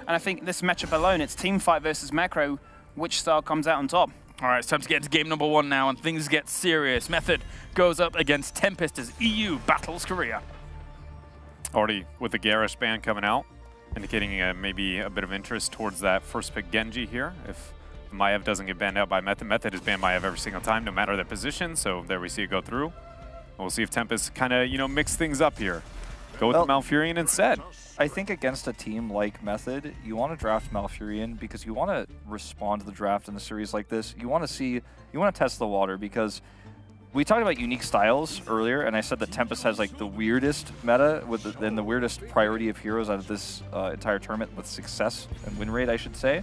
And I think this matchup alone, it's team fight versus macro, which style comes out on top. All right, it's time to get into game number 1 now, and things get serious. Method goes up against Tempest as EU battles Korea. Already with the Garish ban coming out, indicating maybe a bit of interest towards that first pick Genji here. If Maiev doesn't get banned out by Method, Method has banned Maiev every single time, no matter their position. So there we see it go through. We'll see if Tempest kind of, mix things up here. Go with the Malfurion instead. I think against a team like Method, you want to draft Malfurion because you want to respond to the draft in a series like this. You want to test the water, because we talked about unique styles earlier, and I said that Tempest has like the weirdest meta and the weirdest priority of heroes out of this entire tournament with success and win rate, I should say.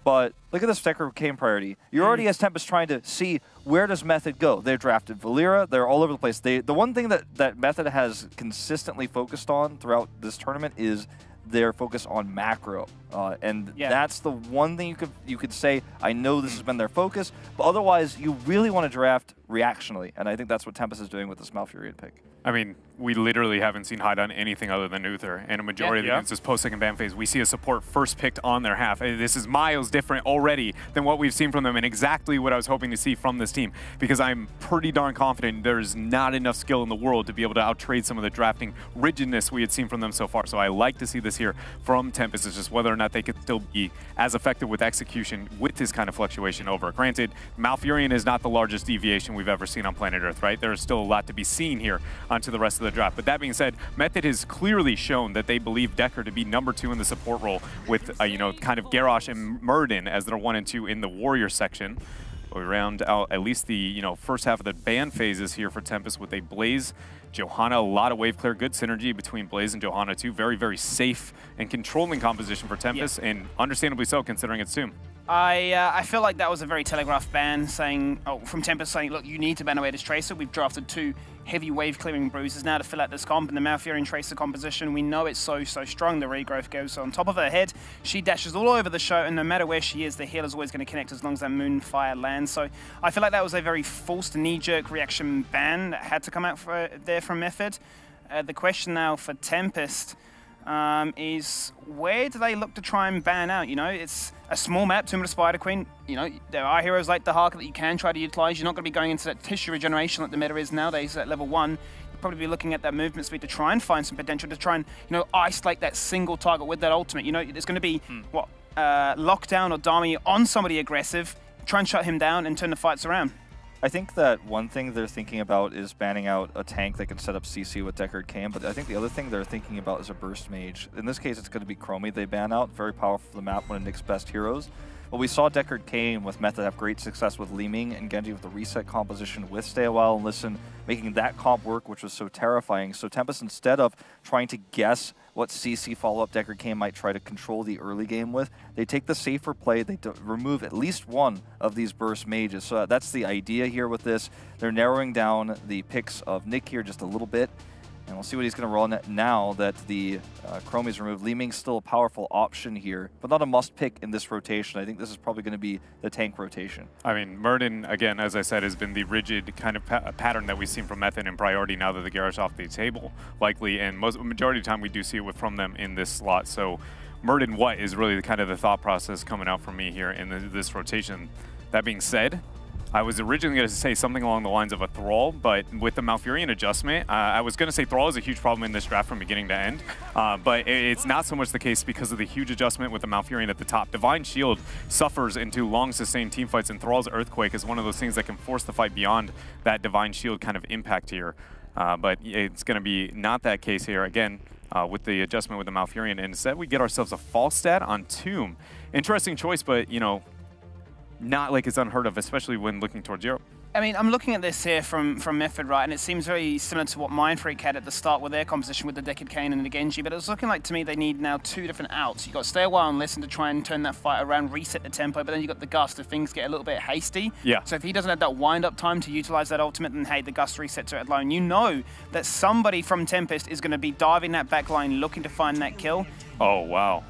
But look at this Decker Kane priority. You're already as Tempest trying to see where does Method go. They've drafted Valera. They're all over the place. The one thing that Method has consistently focused on throughout this tournament is their focus on macro. That's the one thing you could say, I know this has been their focus, but otherwise you really want to draft reactionally, and I think that's what Tempest is doing with this Malfurion pick. I mean, we literally haven't seen Hyde on anything other than Uther, and a majority of this post-second ban phase, we see a support first picked on their half. This is miles different already than what we've seen from them, and exactly what I was hoping to see from this team, because I'm pretty darn confident there's not enough skill in the world to be able to outtrade some of the drafting rigidness we had seen from them so far. So I like to see this here from Tempest. It's just whether or not they could still be as effective with execution with this kind of fluctuation over. Granted, Malfurion is not the largest deviation we've ever seen on planet Earth, right? There's still a lot to be seen here onto the rest of the draft. But that being said, Method has clearly shown that they believe Decker to be #2 in the support role with, kind of Garrosh and Muradin as their 1 and 2 in the warrior section. We round out at least the, first half of the ban phases here for Tempest with a Blaze, Johanna, a lot of wave clear, good synergy between Blaze and Johanna too. Very, very safe and controlling composition for Tempest, and understandably so considering it's Tomb. I feel like that was a very telegraphed ban from Tempest saying, look, you need to ban away this Tracer. We've drafted 2 heavy wave clearing bruisers now to fill out this comp, and the Malfurion Tracer composition, we know it's so strong. The regrowth goes on top of her head. She dashes all over the show, and no matter where she is, the healer's always going to connect as long as that Moonfire lands. So I feel like that was a very forced knee-jerk reaction ban that had to come out there from Method. The question now for Tempest is where do they look to try and ban out? It's a small map, Tomb of the Spider Queen. There are heroes like the Harker that you can try to utilize. You're not going to be going into that tissue regeneration like the meta is nowadays at level 1. You'll probably be looking at that movement speed to try and find some potential to try and, isolate that single target with that ultimate. There's going to be, lockdown or Dami on somebody aggressive, try and shut him down and turn the fights around. I think that one thing they're thinking about is banning out a tank that can set up CC with Deckard Cain, but I think the other thing they're thinking about is a burst mage. In this case, it's going to be Chromie they ban out, very powerful for the map, one of Nick's best heroes. But we saw Deckard Cain with Method have great success with Li Ming and Genji with the reset composition with Stay a While and Listen, making that comp work, which was so terrifying. So Tempest, instead of trying to guess what CC follow-up Deckard Cain might try to control the early game with, they take the safer play, they remove at least one of these burst mages. So that's the idea here with this. They're narrowing down the picks of Nick here just a little bit. And we'll see what he's going to roll now that the Chromie's removed. Li Ming's still a powerful option here, but not a must-pick in this rotation. I think this is probably going to be the tank rotation. I mean, Muradin, again, as I said, has been the rigid kind of pattern that we've seen from Method in priority now that the Garrosh off the table, likely. And majority of the time, we do see it from them in this slot. So Muradin what is really the thought process coming out from me here in this rotation. That being said, I was originally going to say something along the lines of a Thrall, but with the Malfurion adjustment, I was going to say Thrall is a huge problem in this draft from beginning to end, but it's not so much the case because of the huge adjustment with the Malfurion at the top. Divine Shield suffers into long sustained team fights, and Thrall's Earthquake is one of those things that can force the fight beyond that Divine Shield kind of impact here. But it's going to be not that case here, again, with the adjustment with the Malfurion. And instead, we get ourselves a false stat on Tomb. Interesting choice, but, not like it's unheard of, especially when looking towards Europe. I mean, I'm looking at this here from Method, right, and it seems very similar to what Mindfreak had at the start with their composition with the Deckard Cain and the Genji, but it's looking like to me they need now 2 different outs. You've got Stay a While and Listen to try and turn that fight around, reset the tempo, but then you've got the Gust if things get a little bit hasty. Yeah. So if he doesn't have that wind-up time to utilize that ultimate, then hey, the Gust resets it alone. You know that somebody from Tempest is going to be diving that back line, looking to find that kill. Oh, wow.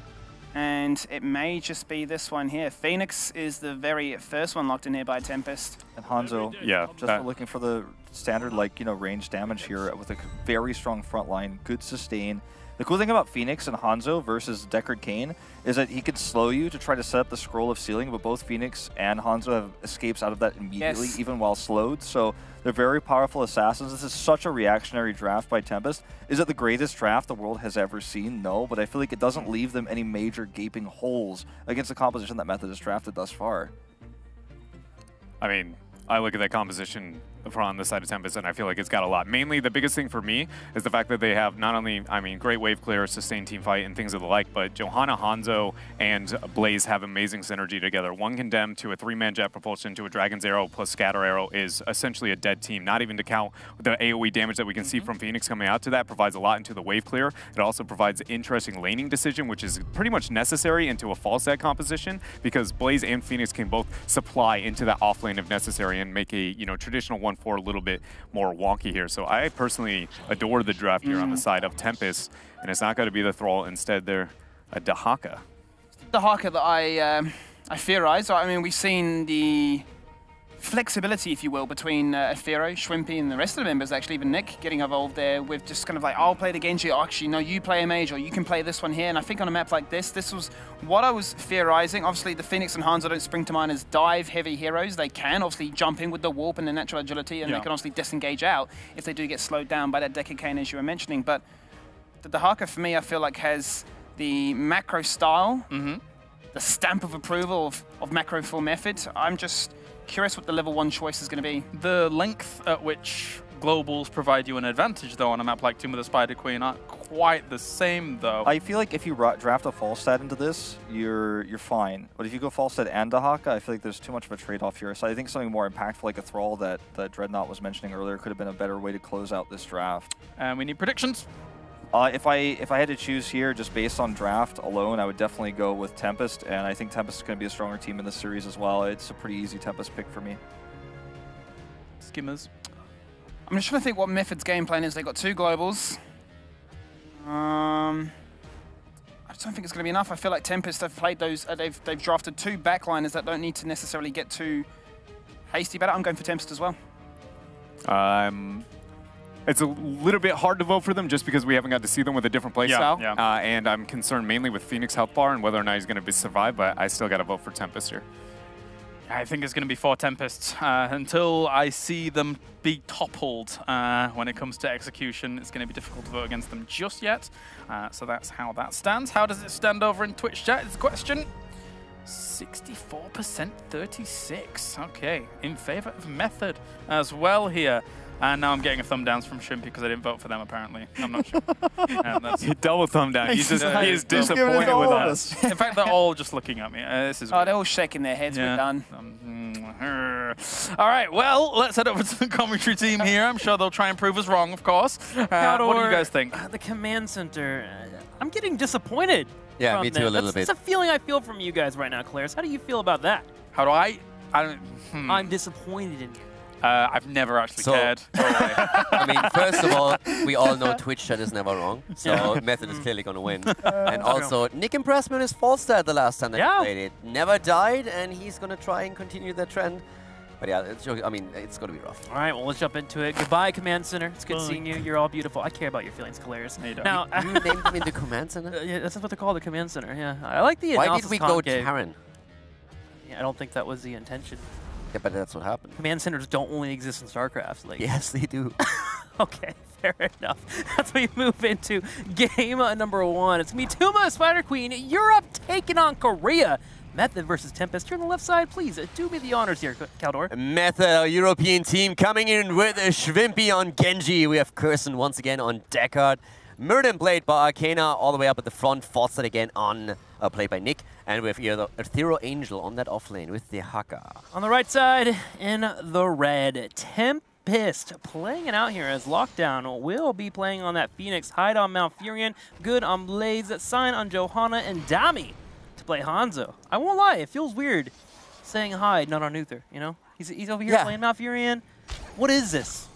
And it may just be this one here. Phoenix is the very first one locked in here by Tempest. And Hanzo, yeah, just looking for the standard, range damage here with a very strong front line, good sustain. The cool thing about Phoenix and Hanzo versus Deckard Cain is that he could slow you to try to set up the scroll of ceiling, but both Phoenix and Hanzo have escapes out of that immediately, even while slowed. So they're very powerful assassins. This is such a reactionary draft by Tempest. Is it the greatest draft the world has ever seen? No, but I feel like it doesn't leave them any major gaping holes against the composition that Method has drafted thus far. I mean, I look at that composition on the side of Tempest, and I feel like it's got a lot. Mainly, the biggest thing for me is the fact that they have not only, I mean, great wave clear, sustained team fight, and things of the like, but Johanna, Hanzo, and Blaze have amazing synergy together. One Condemned to a 3-man jet propulsion to a Dragon's Arrow plus Scatter Arrow is essentially a dead team. Not even to count the AoE damage that we can see from Phoenix coming out to that provides a lot into the wave clear. It also provides interesting laning decision, which is pretty much necessary into a false set composition, because Blaze and Phoenix can both supply into that off lane if necessary and make a traditional 1-4 a little bit more wonky here. So I personally adore the draft here on the side of Tempest, and it's not going to be the Thrall. Instead, they're a Dahaka. Dahaka that I theorize. I mean, we've seen the flexibility, if you will, between Firo, Shrimpy, and the rest of the members, actually, even Nick getting involved there with just kind of like, I'll play the Genji, or actually, no, you play a mage, or you can play this one here. And I think on a map like this was what I was theorizing. Obviously, the Phoenix and Hanzo don't spring to mind as dive-heavy heroes. They can obviously jump in with the warp and the natural agility, and they can obviously disengage out if they do get slowed down by that Deckard Cain, as you were mentioning. But the Dahaka, for me, I feel like has the macro style, the stamp of approval of macro full method. I'm just curious what the level 1 choice is going to be. The length at which globals provide you an advantage, though, on a map like Tomb of the Spider Queen aren't quite the same, though. I feel like if you draft a Falstad into this, you're fine. But if you go Falstad and Dahaka, I feel like there's too much of a trade-off here. So I think something more impactful like a Thrall that Dreadnought was mentioning earlier could have been a better way to close out this draft. And we need predictions. If I had to choose here, just based on draft alone, I would definitely go with Tempest, and I think Tempest is going to be a stronger team in this series as well. It's a pretty easy Tempest pick for me. Skimmers. I'm just trying to think what Method's game plan is. They've got 2 globals. I just don't think it's going to be enough. I feel like Tempest have played those. They've drafted 2 backliners that don't need to necessarily get too hasty about it. I'm going for Tempest as well. It's a little bit hard to vote for them just because we haven't got to see them with a different playstyle. And I'm concerned mainly with Phoenix health bar and whether or not he's going to survive, but I still got to vote for Tempest here. I think it's going to be 4 Tempests. Until I see them be toppled when it comes to execution, it's going to be difficult to vote against them just yet. So that's how that stands. How does it stand over in Twitch chat is the question. 64%, 36. Okay, in favor of Method as well here. And now I'm getting a thumb down from Shrimpy because I didn't vote for them, apparently. I'm not sure. Double thumb down. He is disappointed with us. In fact, they're all just looking at me. This is weird. They're all shaking their heads. We're done. All right, well, let's head over to the commentary team here. I'm sure they'll try and prove us wrong, of course. What do you guys think? The command center. I'm getting disappointed. Yeah, me too, a little bit. That's a feeling I feel from you guys right now, Claris. How do you feel about that? How do I don't... I'm disappointed in you. I've never actually cared. I mean, first of all, we all know Twitch chat is never wrong, so Method is clearly going to win. And also, Nick impressed me on his Falstad the last time that he played it. Never died, and he's going to try and continue that trend. But yeah, it's going to be rough. All right, well, let's jump into it. Goodbye, Command Center. It's good seeing you. You're all beautiful. I care about your feelings, Claris. No, you don't. Now, you named him in the Command Center? Yeah, that's what they call the Command Center, yeah. I like the Why analysis did we go Terran? Yeah, I don't think that was the intention. Yeah, but that's what happened. Command centers don't only exist in StarCraft. Like. Yes, they do. Okay, fair enough. As we move into game number 1, it's going to be Tomb of the Spider Queen, Europe taking on Korea. Method versus Tempest. You're on the left side, please. Do me the honors here, Caldor. Method, our European team, coming in with a Shrimpy on Genji. We have Curson once again on Deckard. Murder and Blade by Arcana all the way up at the front. Falstad again on played by Nick. And we have Ethereal Angel on that offlane with the Haka. On the right side, in the red, Tempest playing it out here as Lockdown will be playing on that Phoenix. Hide on Malfurion, good on Blaze, Sign on Johanna, and Dami to play Hanzo. I won't lie, it feels weird saying Hide, not on Uther, you know? He's over here playing Malfurion. What is this?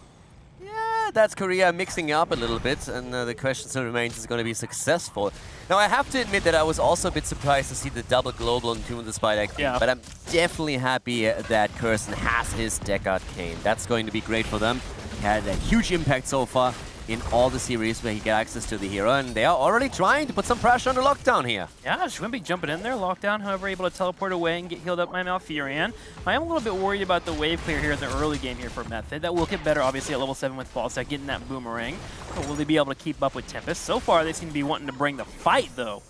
Yeah, that's Korea mixing up a little bit, and the question still remains, is it going to be successful? Now, I have to admit that I was also a bit surprised to see the double global on Tomb of the Spider Queen, but I'm definitely happy that Curson has his Deckard Cain. That's going to be great for them. He had a huge impact so far, in all the series where he get access to the hero, and they are already trying to put some pressure on the lockdown here. Yeah, Schwimpy jumping in there, lockdown, however, able to teleport away and get healed up by Malfurion. I am a little bit worried about the wave clear here in the early game here for Method. That will get better, obviously, at level 7 with Falstad, getting that boomerang. But will they be able to keep up with Tempest? So far, they seem to be wanting to bring the fight, though,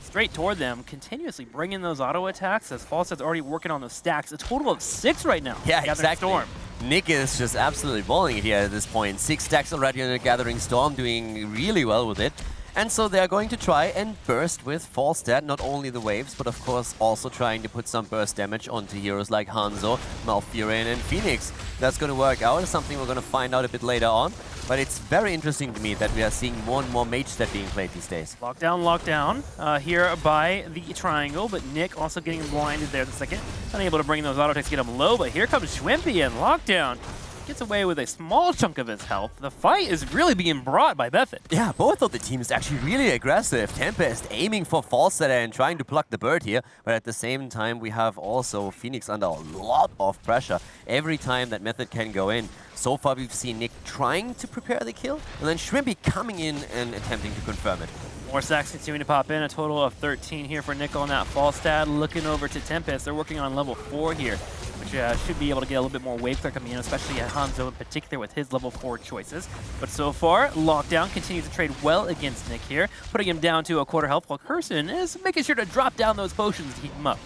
straight toward them, continuously bringing those auto attacks as Falstad's already working on those stacks. A total of 6 right now. Yeah, exactly. Storm. Nick is just absolutely balling it here at this point. 6 stacks already on the Gathering Storm, doing really well with it. And so they're going to try and burst with Falstad, not only the waves, but of course also trying to put some burst damage onto heroes like Hanzo, Malfurion, and Phoenix. That's going to work out. It's something we're going to find out a bit later on. But it's very interesting to me that we are seeing more and more mage set being played these days. Lockdown here by the triangle, but Nick also getting blinded there the second. Unable to bring those auto attacks, get him low, but here comes Schwimpy and Lockdown. Gets away with a small chunk of his health. The fight is really being brought by Method. Yeah, both of the teams actually really aggressive. Tempest aiming for Falstad and trying to pluck the bird here, but at the same time we have also Phoenix under a lot of pressure every time that Method can go in. So far we've seen Nick trying to prepare the kill, and then Schwimpy coming in and attempting to confirm it. More stacks continuing to pop in, a total of 13 here for Nick on that Falstad. Looking over to Tempest, they're working on level 4 here, which should be able to get a little bit more wave clear coming in, especially at Hanzo in particular with his level 4 choices. But so far, Lockdown continues to trade well against Nick here, putting him down to a quarter health, while Curson is making sure to drop down those potions to keep him up.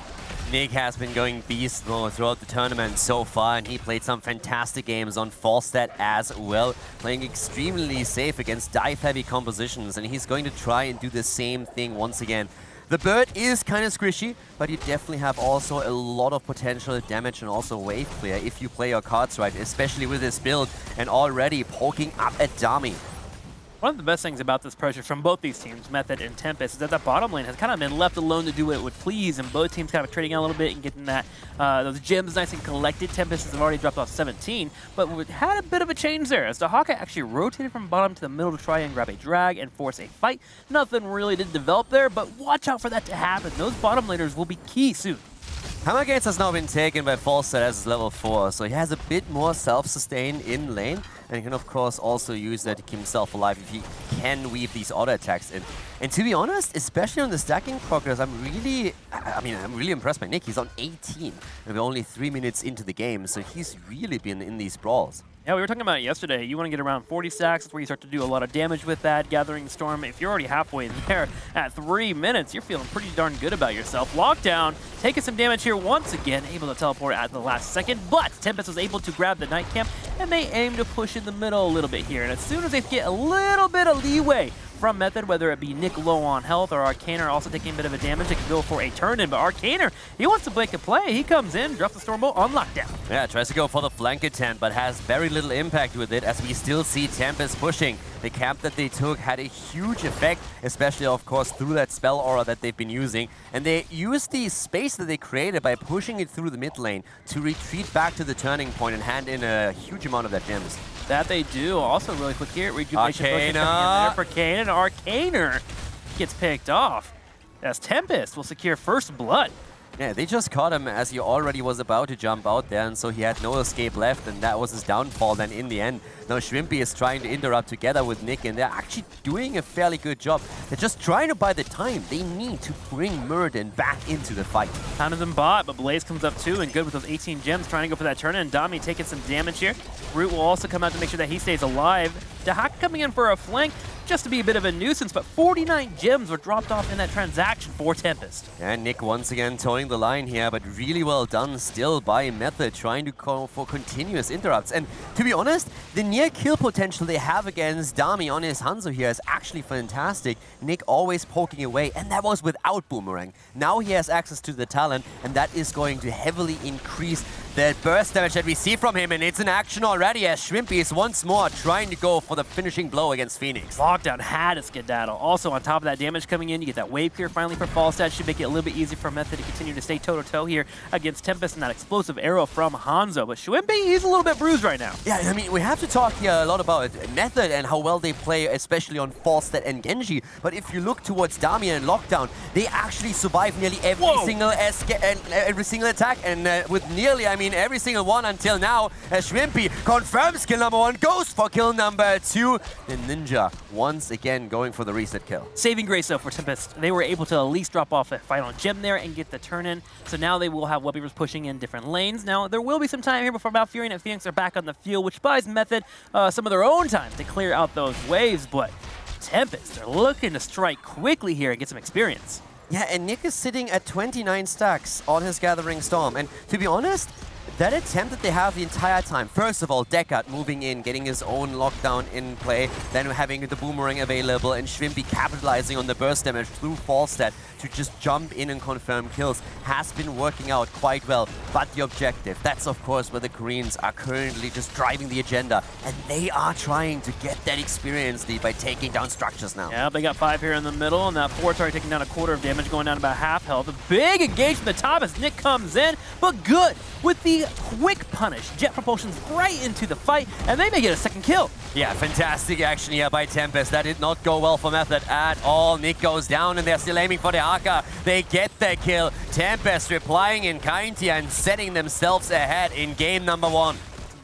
Nick has been going beast mode throughout the tournament so far, and he played some fantastic games on Falstad as well, playing extremely safe against dive-heavy compositions, and he's going to try and do the same thing once again. The bird is kind of squishy, but you definitely have also a lot of potential damage and also wave clear if you play your cards right, especially with this build, and already poking up at Dami. One of the best things about this pressure from both these teams, Method and Tempest, is that the bottom lane has kind of been left alone to do what it would please, and both teams kind of trading out a little bit and getting that those gems nice and collected. Tempest has already dropped off 17, but we had a bit of a change there as the Hawkeye actually rotated from bottom to the middle to try and grab a drag and force a fight. Nothing really did develop there, but watch out for that to happen. Those bottom laners will be key soon. Hammer Gates has now been taken by Falstad as level 4, so he has a bit more self-sustain in lane, and he can of course also use that to keep himself alive if he can weave these auto attacks in. And to be honest, especially on the stacking progress, I'm really impressed by Nick. He's on 18, and we're only 3 minutes into the game, so he's really been in these brawls. Yeah, we were talking about it yesterday. You want to get around 40 stacks. That's where you start to do a lot of damage with that. Gathering Storm, if you're already halfway there at 3 minutes, you're feeling pretty darn good about yourself. Lockdown, taking some damage here once again, able to teleport at the last second, but Tempest was able to grab the Night Camp, and they aim to push in the middle a little bit here. And as soon as they get a little bit of leeway from Method, whether it be Nick low on health or Arcaner also taking a bit of a damage, they can go for a turn-in, but Arcaner, he wants to break a play. He comes in, drops the Stormbolt on Lockdown. Yeah, tries to go for the flank attempt, but has very little impact with it, as we still see Tempest pushing. The camp that they took had a huge effect, especially, of course, through that spell aura that they've been using. And they used the space that they created by pushing it through the mid lane to retreat back to the turning point and hand in a huge amount of their gems. That they do. Also, really quick here, Rejuvenation Potion coming in there for Kane, and Arcaner gets picked off as Tempest will secure first blood. Yeah, they just caught him as he already was about to jump out there, and so he had no escape left, and that was his downfall then in the end. Now Schwimpy is trying to interrupt together with Nick, and they're actually doing a fairly good job. They're just trying to buy the time they need to bring Murden back into the fight. Pounded them bot, but Blaze comes up too, and good with those 18 gems, trying to go for that turn, and Dami taking some damage here. Root will also come out to make sure that he stays alive. Dahak coming in for a flank, just to be a bit of a nuisance, but 49 gems were dropped off in that transaction for Tempest. And Nick once again towing the line here, but really well done still by Method, trying to call for continuous interrupts. And to be honest, the near kill potential they have against Dami on his Hanzo here is actually fantastic. Nick always poking away, and that was without Boomerang. Now he has access to the talent, and that is going to heavily increase the burst damage that we see from him, and it's in action already as Schwimpy is once more trying to go for the finishing blow against Phoenix. Lockdown had a skedaddle. Also, on top of that damage coming in, you get that wave clear finally for Falstad. Should make it a little bit easier for Method to continue to stay toe-to-toe here against Tempest and that explosive arrow from Hanzo. But Schwimpy, he's a little bit bruised right now. Yeah, I mean, we have to talk here a lot about Method and how well they play, especially on Falstad and Genji. But if you look towards Dami and Lockdown, they actually survive nearly every single attack. And with nearly, I mean, seen every single one until now, as Shrimpy confirms kill number 1, goes for kill number 2. The Ninja once again going for the reset kill. Saving grace though for Tempest. They were able to at least drop off a final gem there and get the turn in. So now they will have Webweavers pushing in different lanes. Now there will be some time here before Malfurion and Phoenix are back on the field, which buys Method some of their own time to clear out those waves, but Tempest are looking to strike quickly here and get some experience. Yeah, and Nick is sitting at 29 stacks on his Gathering Storm. And to be honest, that attempt that they have the entire time, first of all, Deckard moving in, getting his own lockdown in play, then having the Boomerang available, and Shrimpy capitalizing on the burst damage through Falstad to just jump in and confirm kills, has been working out quite well. But the objective, that's of course where the Koreans are currently just driving the agenda, and they are trying to get that experience lead by taking down structures now. Yeah, they got 5 here in the middle, and that 4's already taking down a quarter of damage, going down about half health. A big engage from the top as Nick comes in, but good with the quick punish. Jet propulsions right into the fight, and they may get a second kill. Yeah, fantastic action here by Tempest. That did not go well for Method at all. Nick goes down, and they're still aiming for the Haka. They get the kill. Tempest replying in kind here and setting themselves ahead in game number 1.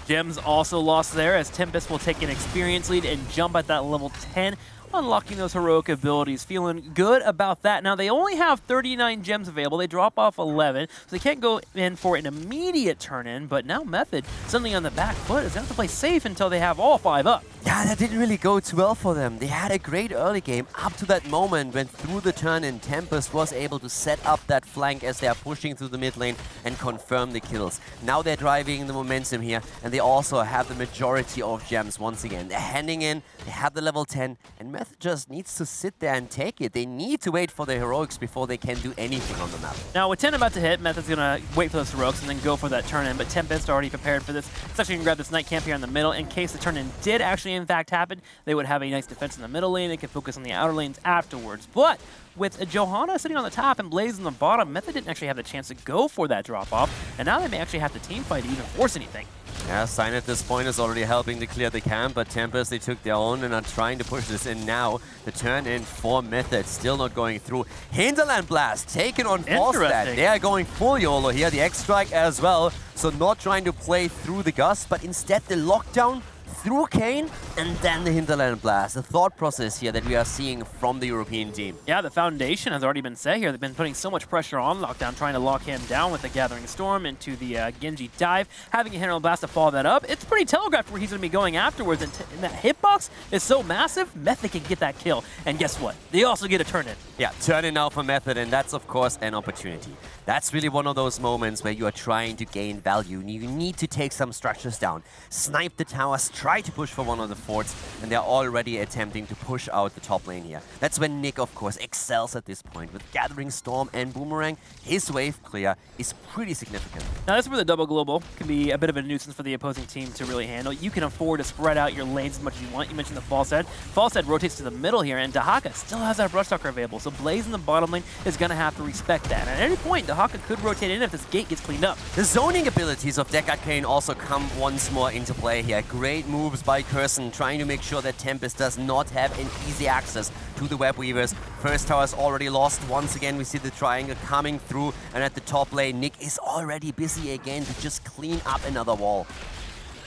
Gems also lost there as Tempest will take an experience lead and jump at that level 10. Unlocking those heroic abilities, feeling good about that. Now, they only have 39 gems available. They drop off 11, so they can't go in for an immediate turn-in, but now Method, suddenly on the back foot, is going to have to play safe until they have all 5 up. Yeah, that didn't really go too well for them. They had a great early game up to that moment when through the turn-in, Tempest was able to set up that flank as they are pushing through the mid lane and confirm the kills. Now they're driving the momentum here, and they also have the majority of gems once again. They're handing in, they have the level 10, and Method just needs to sit there and take it. They need to wait for the heroics before they can do anything on the map. Now, with 10 about to hit, Method's going to wait for those heroics and then go for that turn-in, but Tempest already prepared for this. It's actually going to grab this Night Camp here in the middle. In case the turn-in did actually, in fact, happen, they would have a nice defense in the middle lane. They could focus on the outer lanes afterwards. But with Johanna sitting on the top and Blaze on the bottom, Method didn't actually have the chance to go for that drop-off, and now they may actually have to team fight to even force anything. Yeah, Sign at this point is already helping to clear the camp, but Tempest, they took their own and are trying to push this in now. The turn in for Method, still not going through. Hinterland Blast taken on Falstad. They are going full YOLO here, the X-Strike as well. So not trying to play through the Gust, but instead the lockdown through Kane, and then the Hinterland Blast. The thought process here that we are seeing from the European team. Yeah, the foundation has already been set here. They've been putting so much pressure on Lockdown, trying to lock him down with the Gathering Storm into the Genji dive. Having a Hinterland Blast to follow that up, it's pretty telegraphed where he's going to be going afterwards. And that hitbox is so massive, Method can get that kill. And guess what? They also get a turn-in. Yeah, turn-in now for Method, and that's, of course, an opportunity. That's really one of those moments where you are trying to gain value. You need to take some structures down, snipe the towers, try to push for one of the forts, and they're already attempting to push out the top lane here. That's when Nick, of course, excels at this point. With Gathering Storm and Boomerang, his wave clear is pretty significant. Now, this is where the double global can be a bit of a nuisance for the opposing team to really handle. You can afford to spread out your lanes as much as you want. You mentioned the Falstad. Falstad rotates to the middle here, and Dahaka still has that Brush Talker available, so Blaze in the bottom lane is going to have to respect that. And at any point, Dahaka could rotate in if this gate gets cleaned up. The zoning abilities of Deckard Kane also come once more into play here. Great moves by Curson, trying to make sure that Tempest does not have an easy access to the Web Weavers. First tower is already lost. Once again, we see the triangle coming through, and at the top lane, Nick is already busy again to just clean up another wall.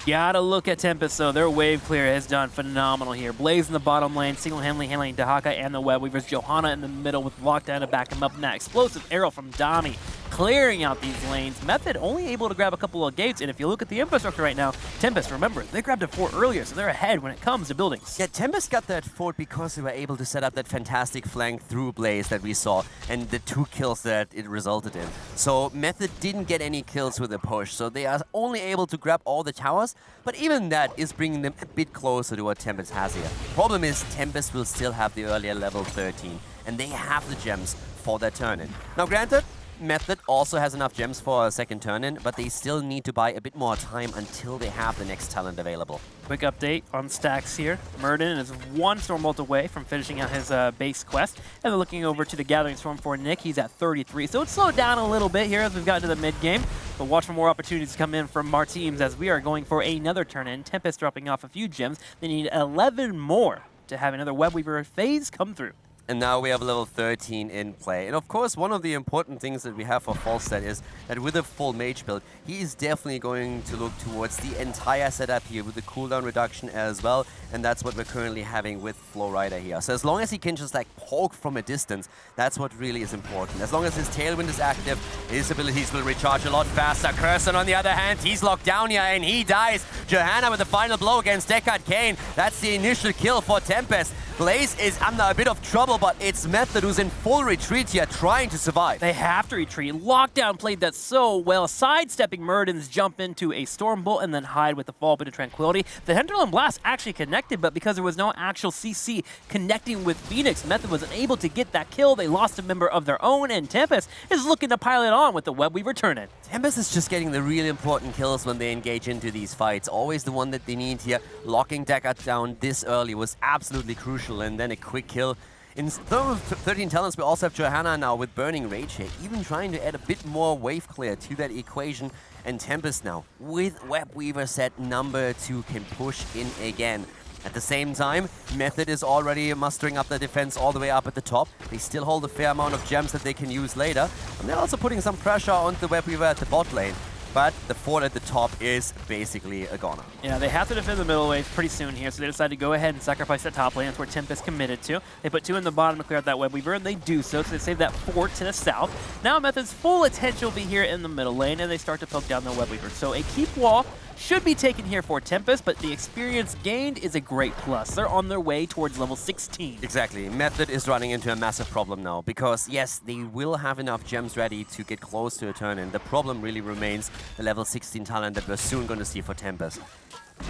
Gotta look at Tempest, though. Their wave clear has done phenomenal here. Blaze in the bottom lane, single-handedly handling Dahaka and the Web Weavers. Johanna in the middle with Lockdown to back him up. And that explosive arrow from Dami, clearing out these lanes. Method only able to grab a couple of gates, and if you look at the infrastructure right now, Tempest, remember, they grabbed a fort earlier, so they're ahead when it comes to buildings. Yeah, Tempest got that fort because they were able to set up that fantastic flank through Blaze that we saw, and the 2 kills that it resulted in. So Method didn't get any kills with the push, so they are only able to grab all the towers, but even that is bringing them a bit closer to what Tempest has here. Problem is, Tempest will still have the earlier level 13, and they have the gems for their turn-in. Now granted, Method also has enough gems for a second turn-in, but they still need to buy a bit more time until they have the next talent available. Quick update on stacks here. Murden is 1 Stormbolt away from finishing out his base quest, and they're looking over to the Gathering Storm for Nick. He's at 33, so it's slowed down a little bit here as we've gotten to the mid-game, but watch for more opportunities to come in from our teams as we are going for another turn-in. Tempest dropping off a few gems. They need 11 more to have another Web Weaver phase come through. And now we have level 13 in play. And of course, one of the important things that we have for Falstad is that with a full mage build, he is definitely going to look towards the entire setup here with the cooldown reduction as well. And that's what we're currently having with Flowrider here. So as long as he can just like poke from a distance, that's what really is important. As long as his Tailwind is active, his abilities will recharge a lot faster. Curson, on the other hand, he's locked down here and he dies. Johanna with the final blow against Deckard Cain. That's the initial kill for Tempest. Blaze is under a bit of trouble, but it's Method who's in full retreat here, trying to survive. They have to retreat. Lockdown played that so well, sidestepping Murden's jump into a Stormbolt and then hide with the Fall Bit of Tranquility. The Hinterland Blast actually connected, but because there was no actual CC connecting with Phoenix, Method was unable to get that kill. They lost a member of their own, and Tempest is looking to pile it on with the Webweaver turn-in. Tempest is just getting the really important kills when they engage into these fights. Always the one that they need here. Locking Deckard down this early was absolutely crucial. And then a quick kill. In 13 talents, we also have Johanna now with Burning Rage here, even trying to add a bit more wave clear to that equation. And Tempest now, with Webweaver set number 2, can push in again. At the same time, Method is already mustering up the defense all the way up at the top. They still hold a fair amount of gems that they can use later. And they're also putting some pressure on the Webweaver at the bot lane. But the fort at the top is basically a goner. Yeah, they have to defend the middle wave pretty soon here, so they decide to go ahead and sacrifice that top lane. That's where Tempest committed to. They put 2 in the bottom to clear out that Webweaver, and they do so they save that fort to the south. Now Method's full attention will be here in the middle lane, and they start to poke down the Webweaver. So a keep wall should be taken here for Tempest, but the experience gained is a great plus. They're on their way towards level 16. Exactly. Method is running into a massive problem now, because yes, they will have enough gems ready to get close to a turn-in. The problem really remains the level 16 talent that we're soon going to see for Tempest.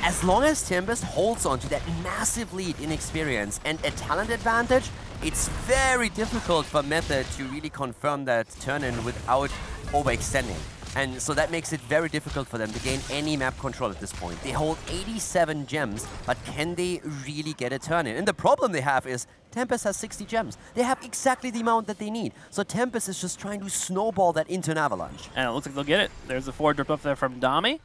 As long as Tempest holds on to that massive lead in experience and a talent advantage, it's very difficult for Method to really confirm that turn-in without overextending. And so that makes it very difficult for them to gain any map control at this point. They hold 87 gems, but can they really get a turn-in? And the problem they have is Tempest has 60 gems. They have exactly the amount that they need. So Tempest is just trying to snowball that into an avalanche. And it looks like they'll get it. There's a forward drip up there from Dami.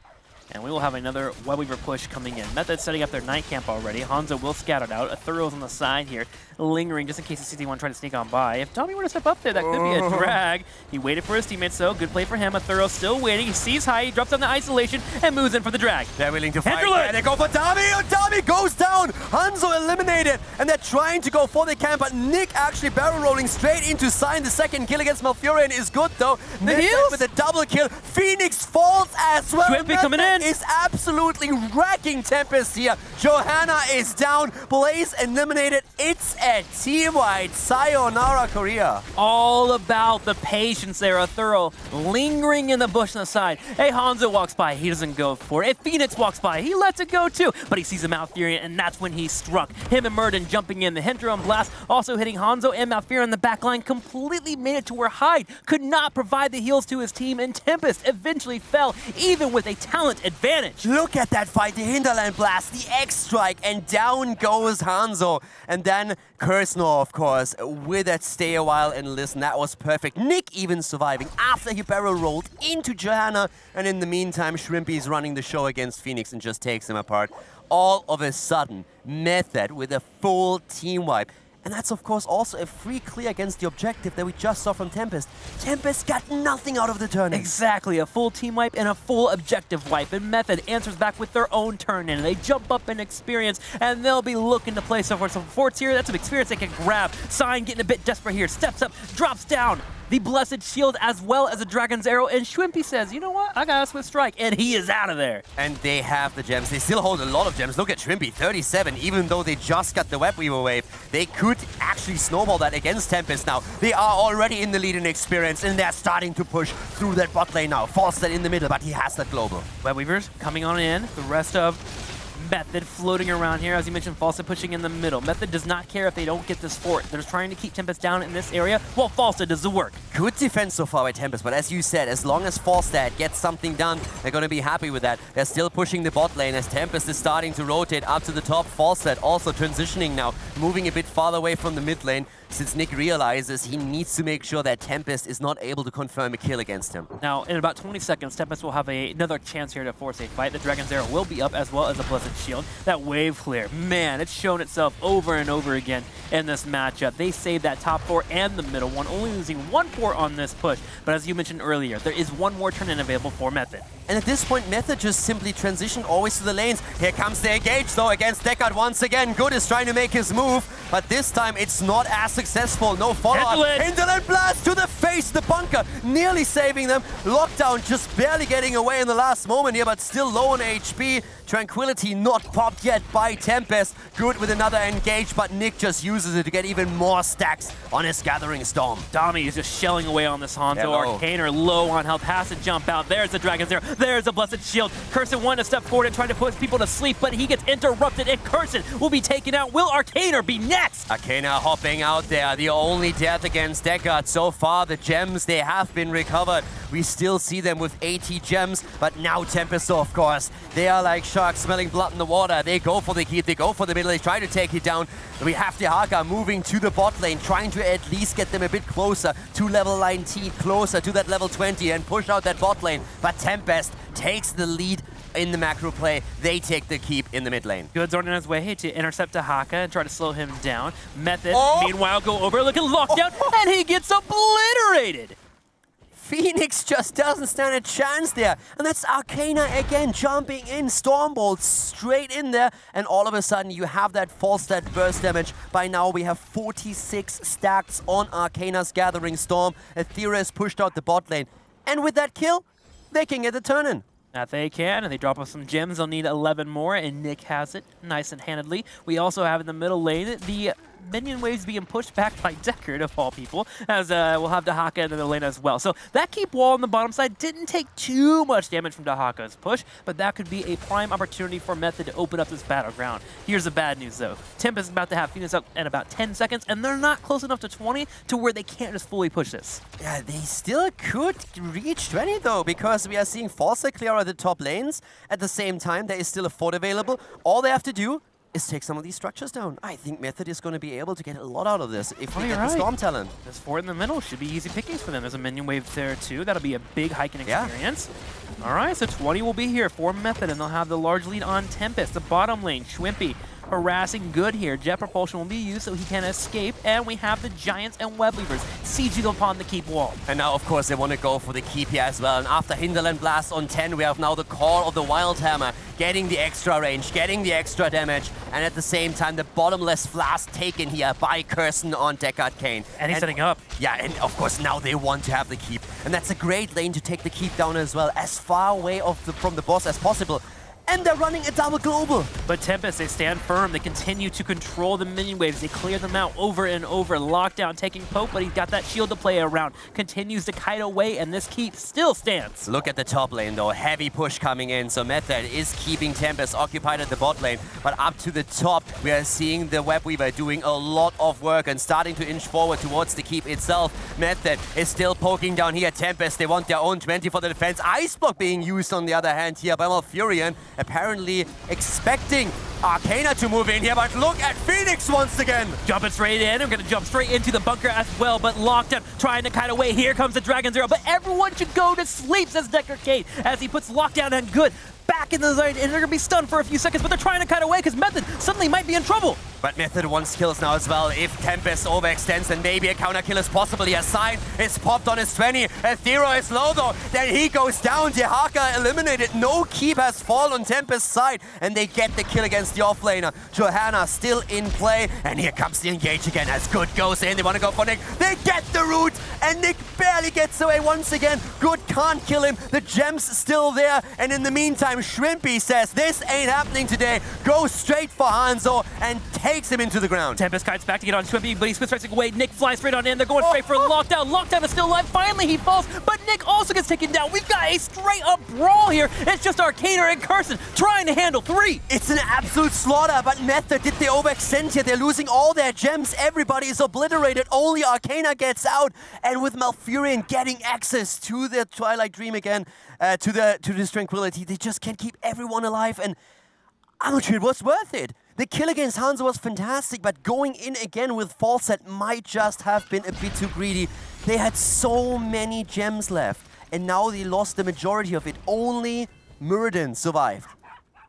And we will have another Webweaver push coming in. Method setting up their night camp already. Hanzo will scout it out. A Thoro's on the side here, lingering just in case the CT1 try to sneak on by. If Tommy were to step up there, that could be a drag. He waited for his teammates, though. Good play for him. A Thoro still waiting. He sees high. He drops down the isolation and moves in for the drag. They're willing to fight. And they go for Dami. Oh, Dami goes down. Hanzo eliminated. And they're trying to go for the camp, but Nick actually barrel rolling straight into Sign. The second kill against Malfurion is good, though. The heals with a double kill. Phoenix falls as well. Shrimpy coming in. Is absolutely wrecking Tempest here. Johanna is down. Blaze eliminated. It's a team-wide sayonara Korea. All about the patience there. A Thorough lingering in the bush on the side. Hey, Hanzo walks by. He doesn't go for it. If Phoenix walks by, he lets it go too. But he sees a Malfurion, and that's when he struck. Him and Murden jumping in. The Hinterland Blast also hitting Hanzo and Malfurion in the backline. Completely made it to where Hyde could not provide the heals to his team, and Tempest eventually fell, even with a talent advantage. Look at that fight, the Hinterland Blast, the X-Strike, and down goes Hanzo. And then Kursnor, of course, with that stay a while and listen. That was perfect. Nick even surviving after he barrel rolled into Johanna. And in the meantime, Shrimpy's running the show against Phoenix and just takes him apart. All of a sudden, Method with a full team wipe. And that's, of course, also a free clear against the objective that we just saw from Tempest. Tempest got nothing out of the turn-in. Exactly, a full team wipe and a full objective wipe. And Method answers back with their own turn-in. They jump up in experience, and they'll be looking to play so far. So forts here, that's some experience they can grab. Sign getting a bit desperate here. Steps up, drops down. The Blessed Shield as well as a Dragon's Arrow. And Shrimpy says, you know what? I got a Swift Strike. And he is out of there. And they have the gems. They still hold a lot of gems. Look at Shrimpy, 37. Even though they just got the Webweaver wave, they could actually snowball that against Tempest now. They are already in the lead in experience, and they're starting to push through that bot lane now. Falstad in the middle, but he has that global. Webweavers coming on in. The rest of Method floating around here. As you mentioned, Falstad pushing in the middle. Method does not care if they don't get this fort. They're just trying to keep Tempest down in this area while Falstad does the work. Good defense so far by Tempest, but as you said, as long as Falstad gets something done, they're going to be happy with that. They're still pushing the bot lane as Tempest is starting to rotate up to the top. Falstad also transitioning now, moving a bit farther away from the mid lane. since Nick realizes he needs to make sure that Tempest is not able to confirm a kill against him. Now, in about 20 seconds, Tempest will have another chance here to force a fight. The Dragon's Arrow will be up, as well as a Blessed Shield. That wave clear, man, it's shown itself over and over again in this matchup. They saved that top 4 and the middle one, only losing 1-4 on this push. But as you mentioned earlier, there is one more turn-in available for Method. And at this point, Method just simply transitioned always to the lanes. Here comes the engage, though, against Deckard once again. Good is trying to make his move, but this time it's not as successful. No follow-up. Hinterland blast to the face, the bunker, nearly saving them. Lockdown just barely getting away in the last moment here, but still low on HP. Tranquility not popped yet by Tempest. Good with another engage, but Nick just uses it to get even more stacks on his Gathering Storm. Dami is just shelling away on this Hanzo. Arcaner low on health, has to jump out. There's the Dragon's Arrow. There's the Blessed Shield. Curson wanted to step forward and try to put people to sleep, but he gets interrupted, and Curson will be taken out. Will Arcaner be next? Arcaner hopping out there. The only death against Deckard so far. The gems, they have been recovered. We still see them with 80 gems, but now Tempest, of course. They are like sharks smelling blood in the water. They go for the keep, they go for the middle, they try to take it down. We have the Haka moving to the bot lane, trying to at least get them a bit closer to level 19, closer to that level 20 and push out that bot lane. But Tempest takes the lead in the macro play. They take the keep in the mid lane. Good's on his way to intercept a Haka and try to slow him down. Method, meanwhile, go over, look at lockdown, and he gets obliterated. Phoenix just doesn't stand a chance there. And that's Arcaner again, jumping in, Stormbolt straight in there. And all of a sudden, you have that full stat burst damage. By now, we have 46 stacks on Arcaner's Gathering Storm. Aethera is pushed out the bot lane. And with that kill, they can get the turn-in. That they can, and they drop us some gems. They'll need 11 more, and Nick has it nice and handedly. We also have in the middle lane the minion waves being pushed back by Deckard, of all people, as we'll have Dahaka in the lane as well. So that keep wall on the bottom side didn't take too much damage from Dahaka's push, but that could be a prime opportunity for Method to open up this battleground. Here's the bad news, though. Tempest is about to have Phoenix up in about 10 seconds, and they're not close enough to 20 to where they can't just fully push this. Yeah, they still could reach 20, though, because we are seeing Forza clear at the top lanes. At the same time, there is still a fort available. All they have to do is take some of these structures down. I think Method is going to be able to get a lot out of this if they get the Storm Talent. This fort in the middle should be easy pickings for them. There's a minion wave there too. That'll be a big hiking experience. Yeah. All right, so 20 will be here for Method, and they'll have the large lead on Tempest. The bottom lane, Schwimpy harassing Good here. Jet propulsion will be used so he can escape, and we have the Giants and Web Weavers sieging upon the keep wall. And now, of course, they want to go for the keep here as well. And after Hinterland Blast on 10, we have now the call of the Wild Hammer, getting the extra range, getting the extra damage, and at the same time, the bottomless flask taken here by Curson on Deckard Cain. And he's setting up. Yeah, and of course, now they want to have the keep. And that's a great lane to take the keep down as well, as far away from the boss as possible. And they're running a double global. But Tempest, they stand firm. They continue to control the minion waves. They clear them out over and over. Lockdown taking Pope, but he's got that shield to play around. Continues to kite away, and this keep still stands. Look at the top lane, though. Heavy push coming in. So Method is keeping Tempest occupied at the bot lane. But up to the top, we are seeing the Web Weaver doing a lot of work and starting to inch forward towards the keep itself. Method is still poking down here. Tempest, they want their own 20 for the defense. Ice Block being used on the other hand here by Malfurion. Apparently expecting Arcaner to move in here, but look at Phoenix once again. Jumping straight in. I'm going to jump straight into the bunker as well, but Lockdown trying to kite away. Here comes the Dragon's Arrow, but everyone should go to sleep, says Deckard Cain, as he puts Lockdown and Good back in the zone, and they're going to be stunned for a few seconds, but they're trying to kite away because Method suddenly might be in trouble. But Method wants kills now as well. If Tempest overextends, then maybe a counter kill is possible. He has Sign is popped on his 20. Aethera is low though. Then he goes down. Dehaka eliminated. No keep has fallen on Tempest's side, and they get the kill against the offlaner. Johanna still in play, and here comes the engage again as Good goes in. They want to go for Nick. They get the root, and Nick barely gets away once again. Good can't kill him. The gem's still there, and in the meantime, Schwimpy says, this ain't happening today. Goes straight for Hanzo and takes him into the ground. Tempest kites back to get on Schwimpy, but he switches right away. Nick flies straight on in. They're going straight for Lockdown. Lockdown is still alive. Finally, he falls, but Nick also gets taken down. We've got a straight-up brawl here. It's just Arcaner and Curson trying to handle 3. It's an absolute slaughter, but Method, did they overextend here? They're losing all their gems. Everybody is obliterated. Only Arcaner gets out, and with Malfurion getting access to the Twilight Dream again, to this Tranquility, they just can't keep everyone alive, and I'm not sure it was worth it. The kill against Hanzo was fantastic, but going in again with Falset might just have been a bit too greedy. They had so many gems left, and now they lost the majority of it. Only Muradin survived.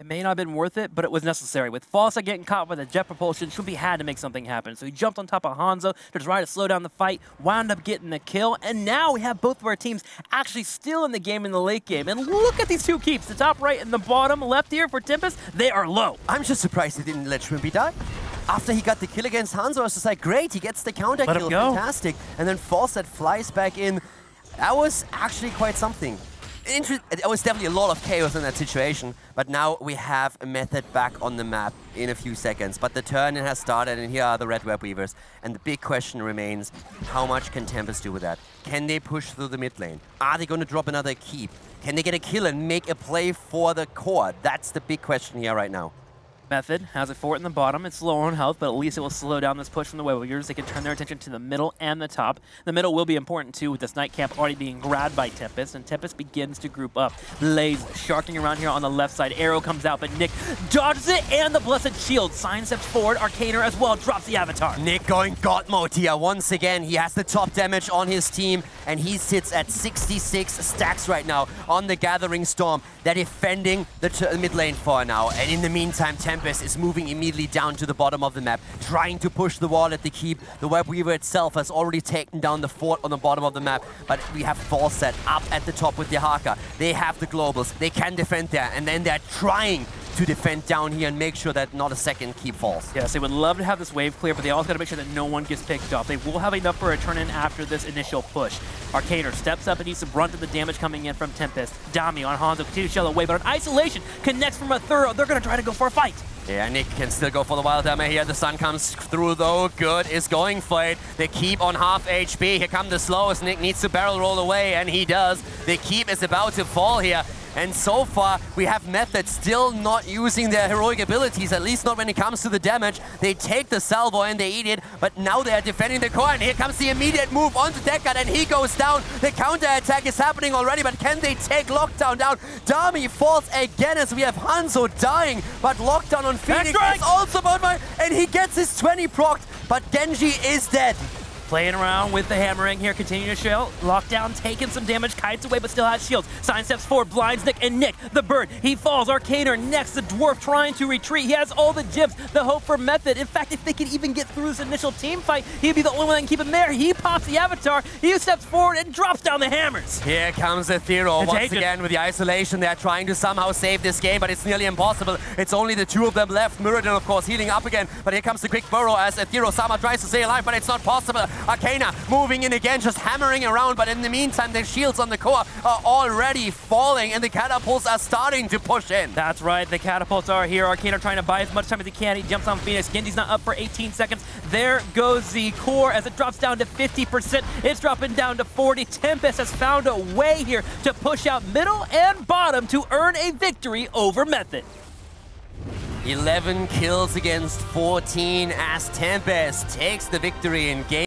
It may not have been worth it, but it was necessary. With Falsa getting caught by the jet propulsion, Shrimpy had to make something happen. So he jumped on top of Hanzo to try to slow down the fight, wound up getting the kill, and now we have both of our teams actually still in the game in the late game. And look at these two keeps, the top right and the bottom left here for Tempest, they are low. I'm just surprised he didn't let Shrimpy die. After he got the kill against Hanzo, I was just like, great, he gets the counter kill, fantastic. And then Falset flies back in. That was actually quite something. It was definitely a lot of chaos in that situation, but now we have a Method back on the map in a few seconds. But the turn has started, and here are the Red Web Weavers. And the big question remains, how much can Tempest do with that? Can they push through the mid lane? Are they going to drop another keep? Can they get a kill and make a play for the core? That's the big question here right now. Method has a fort in the bottom. It's low on health, but at least it will slow down this push from the Web Weavers. They can turn their attention to the middle and the top. The middle will be important too, with this Night Camp already being grabbed by Tempest, and Tempest begins to group up. Lays sharking around here on the left side. Arrow comes out, but Nick dodges it, and the Blessed Shield. Sign steps forward. Arcaner as well drops the Avatar. Nick going God mode here once again. He has the top damage on his team, and he sits at 66 stacks right now on the Gathering Storm. They're defending the mid lane for now, and in the meantime, Tempest is moving immediately down to the bottom of the map, trying to push the wall at the keep. The Web Weaver itself has already taken down the fort on the bottom of the map, but we have Falset up at the top with the Haka. They have the globals. They can defend there, and then they're trying to defend down here and make sure that not a second keep falls. Yes, they would love to have this wave clear, but they also got to make sure that no one gets picked off. They will have enough for a turn-in after this initial push. Arcaner steps up and needs to brunt of the damage coming in from Tempest. Dami on Hanzo continues to shell away, but on isolation connects from a thorough. They're going to try to go for a fight. Yeah, Nick can still go for the wild hammer here. The sun comes through though. Good is going for it. They keep on half HP. Here come the slows. Nick needs to barrel roll away, and he does. The keep is about to fall here. And so far, we have Method still not using their heroic abilities, at least not when it comes to the damage. They take the salvo and they eat it, but now they are defending the core, and here comes the immediate move onto Deckard, and he goes down. The counter-attack is happening already, but can they take Lockdown down? Dami falls again as we have Hanzo dying, but Lockdown on Phoenix is also about my... And he gets his 20 procced, but Genji is dead. Playing around with the hammering here, continuing to shell. Lockdown taking some damage, kites away, but still has shields. Sign steps forward, blinds Nick, and Nick, the bird, he falls. Arcaner next, the dwarf trying to retreat. He has all the gems, the hope for Method. In fact, if they could even get through this initial team fight, he'd be the only one that can keep him there. He pops the Avatar, he steps forward and drops down the hammers. Here comes Ethereal once again with the isolation. They're trying to somehow save this game, but it's nearly impossible. It's only the two of them left. Muradin, of course, healing up again, but here comes the quick burrow as Ethereal Sama tries to stay alive, but it's not possible. Arcaner moving in again, just hammering around, but in the meantime, the shields on the core are already falling, and the catapults are starting to push in. That's right, the catapults are here. Arcaner trying to buy as much time as he can. He jumps on Phoenix. Genji's not up for 18 seconds. There goes the core as it drops down to 50%. It's dropping down to 40. Tempest has found a way here to push out middle and bottom to earn a victory over Method. 11 kills against 14 as Tempest takes the victory in game.